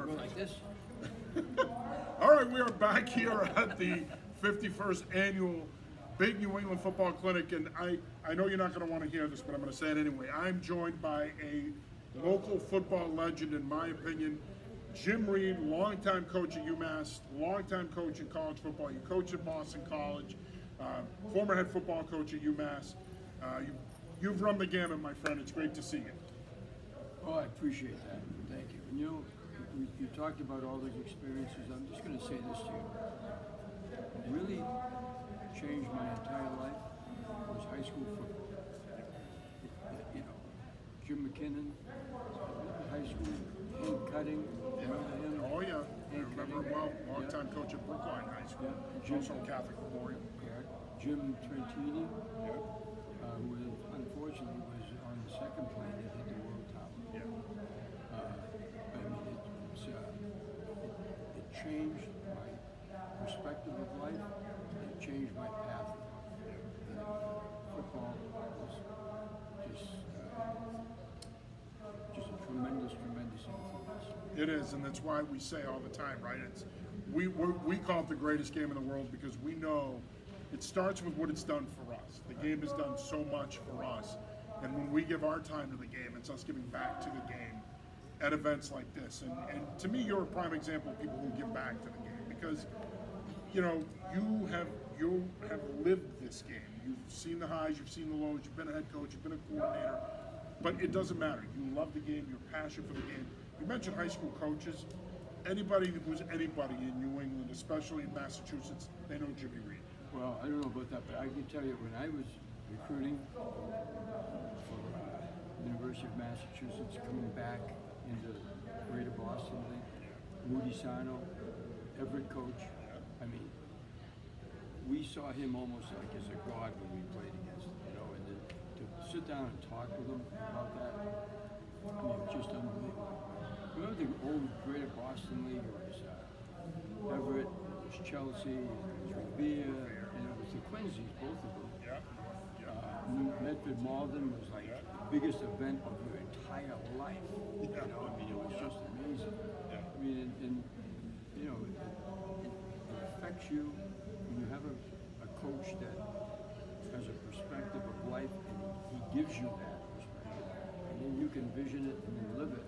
Perfect. Like this? All right, we are back here at the 51st annual Big New England Football Clinic, and I know you're not going to want to hear this, but I'm going to say it anyway. I'm joined by a local football legend, in my opinion, Jim Reid, longtime coach at UMass, longtime coach in college football. You coach at Boston College, former head football coach at UMass. You've run the gamut, my friend. It's great to see you. Oh, I appreciate that. Thank you. And you know, you talked about all those experiences. I'm just going to say this to you. What really changed my entire life was high school football. You know, Jim McKinnon, high school, hand cutting. Remember him? Oh, yeah. I Hand remember cutting. well. Longtime coach at Brookline High School. Yeah. Also Catholic Memorial. Yeah. Jim Trentini, Yeah. who unfortunately was on the second plane that hit the World Tower. Yeah. I mean, it changed my perspective of life. It changed my path. Football was just a tremendous influence. It is, and that's why we say all the time, right? We call it the greatest game in the world because we know it starts with what it's done for us. The game has done so much for us, and when we give our time to the game, it's us giving back to the game at events like this. And to me, you're a prime example of people who give back to the game because you know you have lived this game. You've seen the highs, you've seen the lows. You've been a head coach, you've been a coordinator, but it doesn't matter. You love the game. You're passionate for the game. You mentioned high school coaches. Anybody who's anybody in New England, especially in Massachusetts, they know Jimmy Reid. Well, I don't know about that, but I can tell you when I was recruiting for University of Massachusetts, coming back into Greater Boston League, Moody Sano, Everett coach. I mean, we saw him almost like as a god when we played against him, you know, and to sit down and talk with him about that, I mean, it was just unbelievable. Remember the old Greater Boston League? It was Everett, it was Chelsea, it was Revere, and it was the Quincy's, both of them. Medford Malden was like the biggest event of your entire life. You know, I mean, it was just amazing. I mean, and you know, it affects you when you have a coach that has a perspective of life and he gives you that perspective, and then you can vision it and then live it.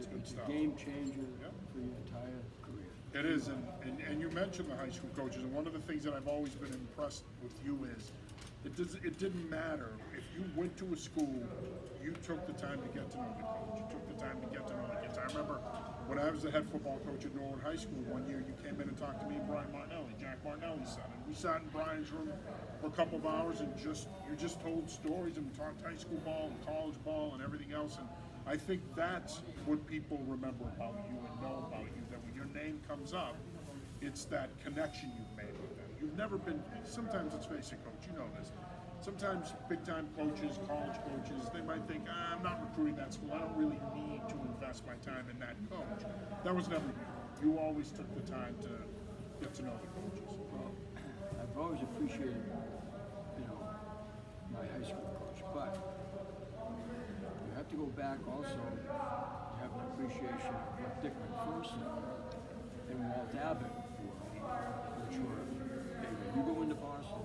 It's a game changer for your entire career. It is, and you mentioned the high school coaches, and one of the things that I've always been impressed with you is it didn't matter if you went to a school, you took the time to get to know the coach. You took the time to get to know the kids. I remember when I was the head football coach at Norwood High School one year, you came in and talked to me and Brian Martinelli, Jack Martinelli's son, and we sat in Brian's room for a couple of hours and you just told stories and we talked high school ball and college ball and everything else. And I think that's what people remember about you and know about you, that when your name comes up, it's that connection you've made with them. You've never been, sometimes, let's face it, coach, you know this, sometimes big-time coaches, college coaches, they might think, I'm not recruiting that school, I don't really need to invest my time in that coach. That was never you. You always took the time to get to know the coaches. Well, I've always appreciated, you know, my high school coach, but you have to go back also to have an appreciation of what Dick McPherson and Walt Abbott were, which were, hey, when you go into Boston,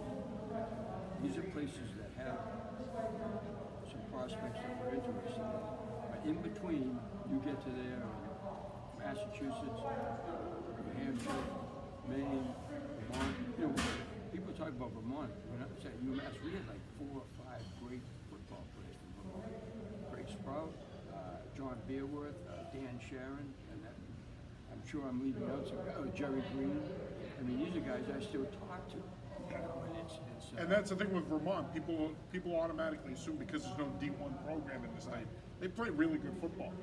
these are places that have some prospects that we're interested in. But in between, you get to there, Massachusetts, New Hampshire, Maine, Vermont. You know, people talk about Vermont. When I was at UMass, we had like 4 or 5 great football players from Vermont. Greg Sprout, John Beerworth, Dan Sharon, and that, I'm sure I'm leaving out some guys. Jerry Green. I mean, these are guys I still talk to. And that's the thing with Vermont. People automatically assume because there's no D1 program in the state, they play really good football.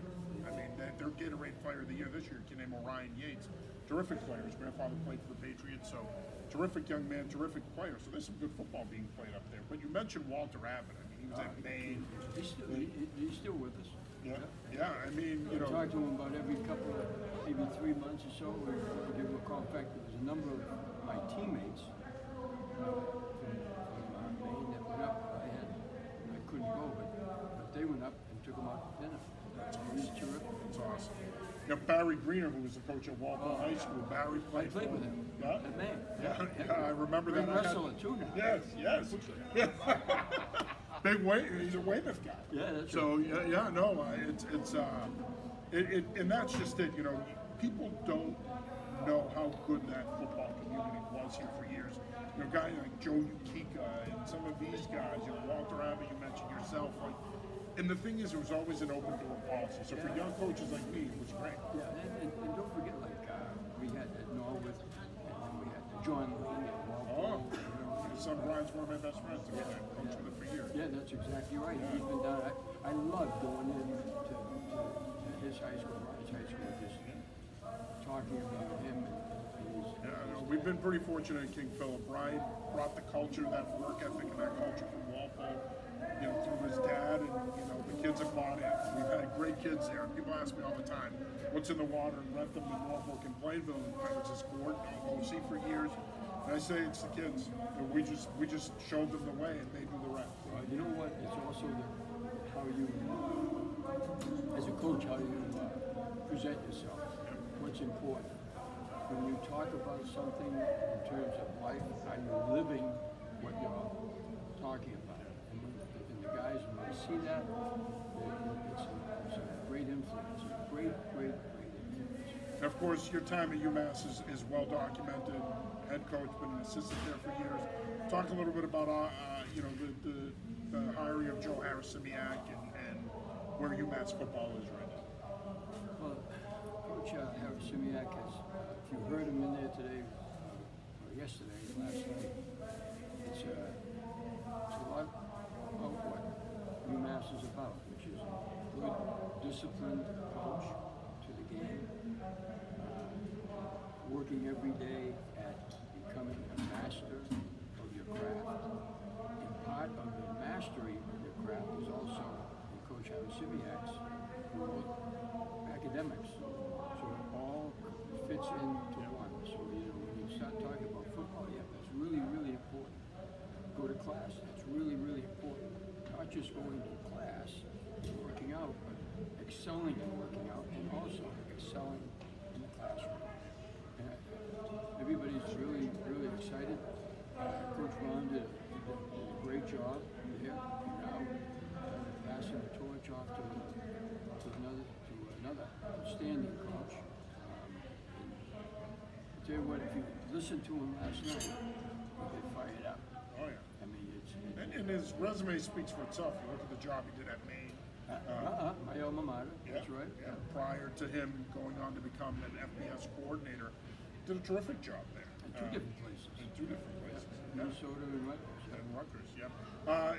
I mean, their Gatorade Player of the Year this year, you can name Orion Yates. Terrific player. His grandfather played for the Patriots, so terrific young man, terrific player. So there's some good football being played up there. But you mentioned Walter Abbott. I mean, he was at Maine. He's still with us. Yeah. I mean, you know. I talk to him about every couple of, maybe 3 months or so. We give him a call. In fact, there was a number of my teammates from Maine that went up. I couldn't go, but they went up and took him out to dinner. He's terrific. You know, Barry Greener, who was the coach at Walpole High School. Barry I played played for with him. him. Yeah? At Maine. Yeah, I remember Great that. I had- wrestler too now. Yes, yes. Yeah. Big weight. He's a Weymouth guy. Yeah, that's so yeah, no, and that's just it. You know, people don't know how good that football community was here for years. You know, guys like Joe Ukika and some of these guys. You know, Walter Abbott, you mentioned yourself. Like, and the thing is, it was always an open door policy. So for young coaches like me, it was great. Yeah, and don't forget, like, we had at Norwood, and then we had John Lee at Walpole. His son Brian's one of my best friends. I mean, I coached with him for years. Yeah, that's exactly right. He's been down. I love going in to his high school, Brian's high school, just talking about him. Yeah, no, we've been pretty fortunate in King Philip. Brian brought the culture, that work ethic, and that culture from Walpole, you know, through his dad, and you know, the kids have bought in. We've had great kids there. People ask me all the time, "What's in the water in Rentham and Norfolk and Plainville?" And I was his coordinator, OC for years, and I say it's the kids. And we just showed them the way, and they do the rest. You know what? It's also how you, as a coach, how you present yourself. What's important. When you talk about something in terms of life, are you living what you're talking about? And the guys, when they see that, it's a great influence. A great influence. And of course, your time at UMass is well documented. Head coach, been an assistant there for years. Talk a little bit about you know, the hiring of Joe Harris-Simiak and where UMass football is right now. Well, Coach Harris-Simiak has, if you heard him in there today, or yesterday, last night, it's a lot about what UMass is about, which is a good, disciplined approach to the game, working every day at becoming a master of your craft. And part of the mastery of your craft is also, in Coach Harris-Simiak's world, academics. So it all fits into one. So, you know, when you start talking about football, yeah, that's really, really important. Go to class, that's really, really important. Not just going to class and working out, but excelling in working out and also excelling in the classroom. And everybody's really, really excited. Coach Ron did a great job there. Now passing the torch off to another outstanding coach. I tell you what, if you listened to him last night, you get fired up. Oh yeah. I mean, And his resume speaks for itself. You look at the job he did at Maine. my alma mater. That's right. Yeah. Prior to him going on to become an FBS coordinator, did a terrific job there. In two different places. In two different places. Minnesota and Rutgers. And Rutgers, yeah.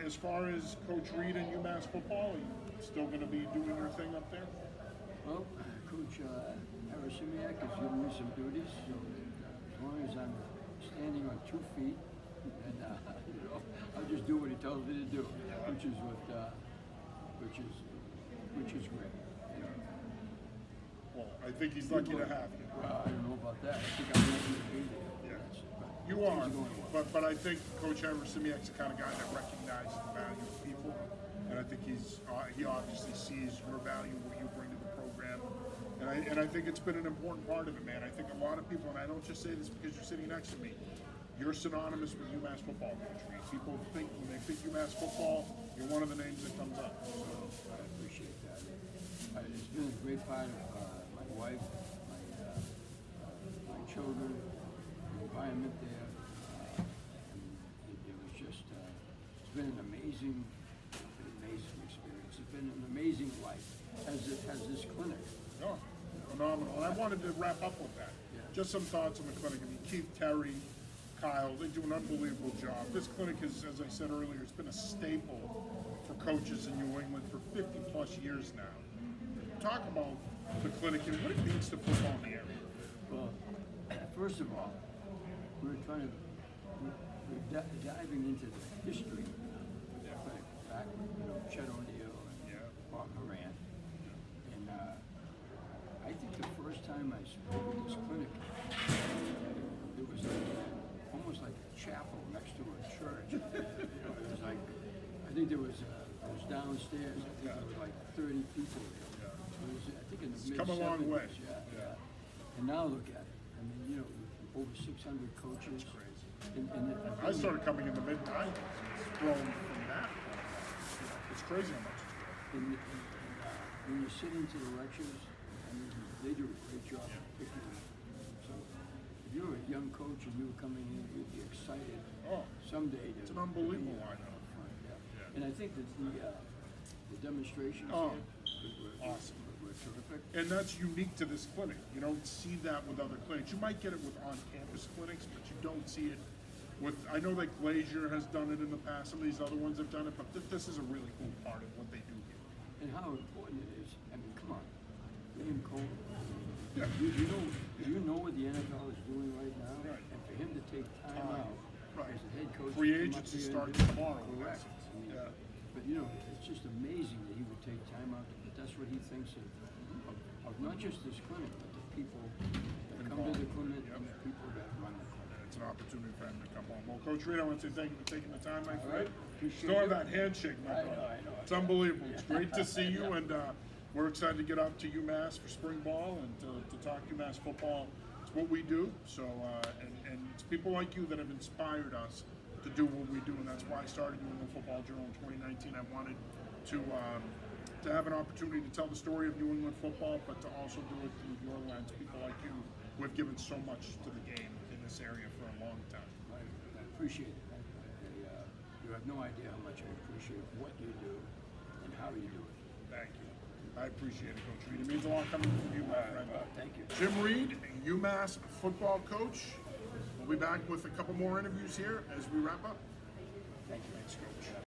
As far as Coach Reid and UMass football, are you still going to be doing your thing up there? Well, Coach Harris-Simiak has given me some duties, so that, as long as I'm standing on 2 feet, and you know, I'll just do what he tells me to do, which is great. You know. Well, I think he's lucky to have you. Well, I don't know about that. I think I'm lucky to be there. Yeah. But You things are, going well. but I think Coach Harris-Simiak's the kind of guy that recognizes the value of people, and I think he obviously sees your value, what you bring to the program, and I think it's been an important part of it, man. I think a lot of people, and I don't just say this because you're sitting next to me, you're synonymous with UMass football, Coach Reid. People think, when they think UMass football, you're one of the names that comes up. So, I appreciate that. It's been a great part of my wife, my children, the environment there. It was just, it's been an amazing experience. It's been an amazing life, as it has this clinic. no, phenomenal. And I wanted to wrap up with that. Yeah. Just some thoughts on the clinic. I mean, Keith, Terry, Kyle, they do an unbelievable job. This clinic is, as I said earlier, it's been a staple for coaches in New England for 50 plus years now. Talk about the clinic and what it means to football in the area. Well, first of all, we're diving into the history of the clinic, back with Chet O'Neill and Bob Moran. And I think the first time I spoke at this clinic, it was almost like a chapel next to a church. You know, it was like, I think it was downstairs. I think there were like 30 people there. It was, I think, in the It's come a long way. Yeah. And now look at it. I mean, you know, over 600 coaches. It's crazy. And I started coming in the mid-90s. It's grown from that. It's crazy how much it's grown. when you sit into the lectures, I mean, they do a great job picking you. So if you're a young coach and you were coming in, you'd be excited Oh, someday. it's an unbelievable lineup. And I think that the demonstrations Oh, here awesome. were terrific. And that's unique to this clinic. You don't see that with other clinics. You might get it with on-campus clinics, but you don't see it with, I know that Glazier has done it in the past, some of these other ones have done it, but this is a really cool part of what they do here. And how important it is. I mean, come on. Liam Cole. Yeah. You know what the NFL is doing right now? Right. And for him to take time out Right. as a head coach. Free to come up agency here and starts do- tomorrow. Correct. I mean, Yeah. But you know, it's just amazing that he would take time out. But that's what he thinks of not just this clinic, but the people that come to the clinic and the people that run the clinic. It's an opportunity for him to come home. Well, Coach Reid, I want to say thank you for taking the time, my All friend. right. Appreciate Still have it. that handshake, my I brother. know. It's unbelievable. It's great to see you, and we're excited to get up to UMass for spring ball and to talk UMass football. It's what we do. So, and it's people like you that have inspired us to do what we do, and that's why I started doing the Football Journal in 2019. I wanted to have an opportunity to tell the story of New England football, but to also do it through your lens. People like you who have given so much to the game in this area for a long time. I appreciate it. You have no idea how much I appreciate what you do and how you do it. Thank you. I appreciate it, Coach Reid. It means a lot coming from you, my friend. Thank you. Jim Reid, UMass football coach. We'll be back with a couple more interviews here as we wrap up. Thank you. Thanks, Coach.